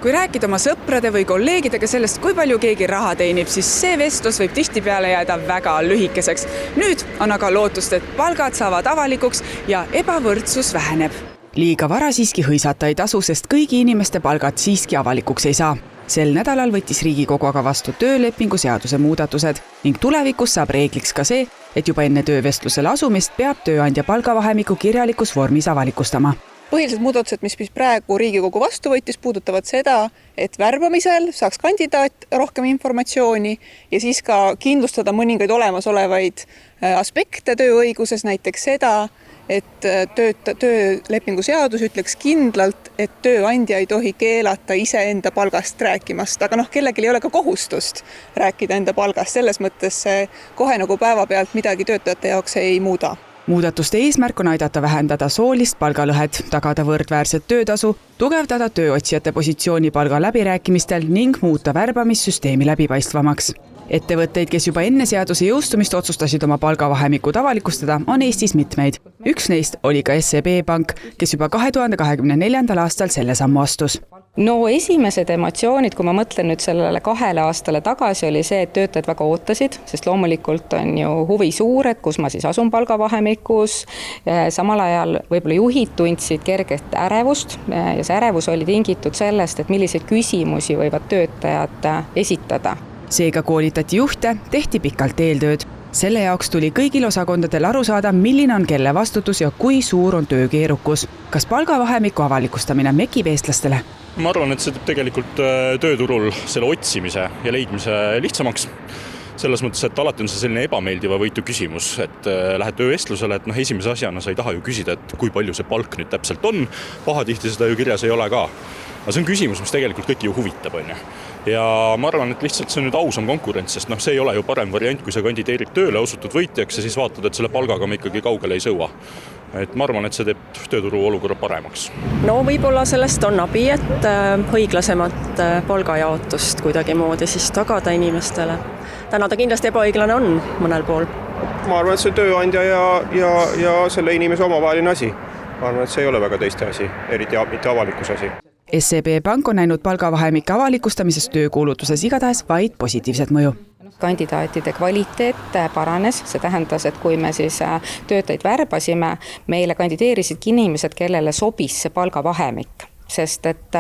Kui rääkida oma sõprade või kolleegidega sellest, kui palju keegi raha teenib, siis see vestlus võib tihtipeale jääda väga lühikeseks. Nüüd on aga lootust, et palgad saavad avalikuks ja ebavõrdsus väheneb. Liiga vara siiski hõisata ei tasu, sest kõigi inimeste palgad siiski avalikuks ei saa. Sel nädalal võttis Riigikogu aga vastu töölepingu seaduse muudatused ning tulevikus saab reegliks ka see, et juba enne töövestlusele asumist peab tööandja palgavahemiku kirjalikus vormis avalikustama. Põhilised muudatused, mis praegu Riigikogu vastu võttis, puudutavad seda, et värbamisel saaks kandidaat rohkem informatsiooni ja siis ka kindlustada mõningaid olemasolevaid aspekte tööõiguses, näiteks seda, et töölepingu seadus ütleks kindlalt, et tööandja ei tohi keelata iseenda palgast rääkimast, aga kellelgi ei ole ka kohustust rääkida enda palgast, selles mõttes see kohe nagu päevapealt midagi töötajate jaoks ei muuda. Muudatuste eesmärk on aidata vähendada soolist palgalõhet, tagada võrdväärset töötasu, tugevdada tööotsijate positsiooni palga läbirääkimistel ning muuta värbamissüsteemi läbipaistvamaks. Ettevõtteid, kes juba enne seaduse jõustumist otsustasid oma palgavahemikud avalikustada, on Eestis mitmeid. Üks neist oli ka SEB Pank, kes juba 2024. aastal selle sammu astus. No esimesed emotsioonid, kui ma mõtlen nüüd sellele 2 aastale tagasi, oli see, et töötajad väga ootasid, sest loomulikult on ju huvi suur, et kus ma siis asun palgavahemikus. Samal ajal võib-olla juhid tundsid kerget ärevust ja see ärevus oli tingitud sellest, et milliseid küsimusi võivad töötajad esitada. Seega koolitati juhte, tehti pikalt eeltööd. Selle jaoks tuli kõigil osakondadel aru saada, milline on kelle vastutus ja kui suur on töö keerukus. Kas palgavahemiku avalikustamine mekib eestlastele? Ma arvan, et see teeb tegelikult tööturul selle otsimise ja leidmise lihtsamaks. Selles mõttes, et alati on see selline ebameeldiva võitu küsimus, et lähed töövestlusele, et esimese asjana sa ei taha ju küsida, et kui palju see palk nüüd täpselt on. Pahatihti seda ju kirjas ei ole ka. Aga see on küsimus, mis tegelikult kõiki ju huvitab. Ja ma arvan, et lihtsalt see on nüüd ausam konkurents, sest see ei ole ju parem variant, kui sa kandideerid tööle, osutud võitjaks ja siis vaatad, et selle palgaga me ikkagi kaugele ei sõua. Et ma arvan, et see teeb tööturu olukorra paremaks. No võib-olla sellest on abi, et õiglasemat palgajaotust kuidagi moodi siis tagada inimestele. Täna ta kindlasti ebaõiglane on mõnel pool. Ma arvan, et see tööandja ja selle inimese omavaheline asi. Ma arvan, et see ei ole väga teiste asi, eriti mitte avalikus asi. SEB Pank on näinud palgavahemike avalikustamises töökuulutuses igatahes vaid positiivset mõju. Kandidaatide kvaliteet paranes, see tähendas, et kui me siis töötajaid värbasime, meile kandideerisidki inimesed, kellele sobis see palgavahemik. Sest et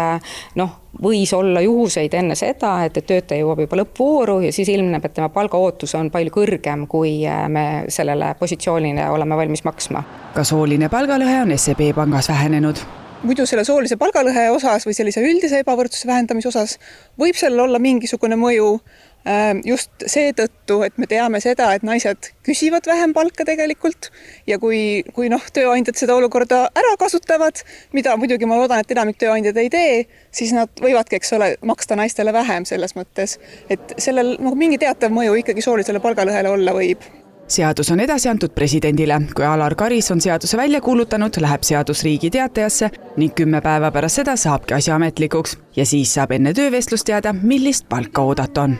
võis olla juhuseid enne seda, et töötaja jõuab juba lõppvooru ja siis ilmneb, et tema palgaootus on palju kõrgem, kui me sellele positsioonile oleme valmis maksma. Ka sooline palgalõhe on SEB Pangas vähenenud. Muidu selle soolise palgalõhe osas või sellise üldise ebavõrdsuse vähendamise osas võib sellel olla mingisugune mõju just seetõttu, et me teame seda, et naised küsivad vähem palka tegelikult ja kui tööandjad seda olukorda ära kasutavad, mida muidugi ma loodan, et enamik tööandjad ei tee, siis nad võivadki, maksta naistele vähem selles mõttes, et sellel mingi teatav mõju ikkagi soolisele palgalõhele olla võib. Seadus on edasi antud presidendile. Kui Alar Karis on seaduse välja kuulutanud, läheb seadus Riigi Teatajasse ning 10 päeva pärast seda saabki asja ametlikuks ja siis saab enne töövestlust teada, millist palka oodata on.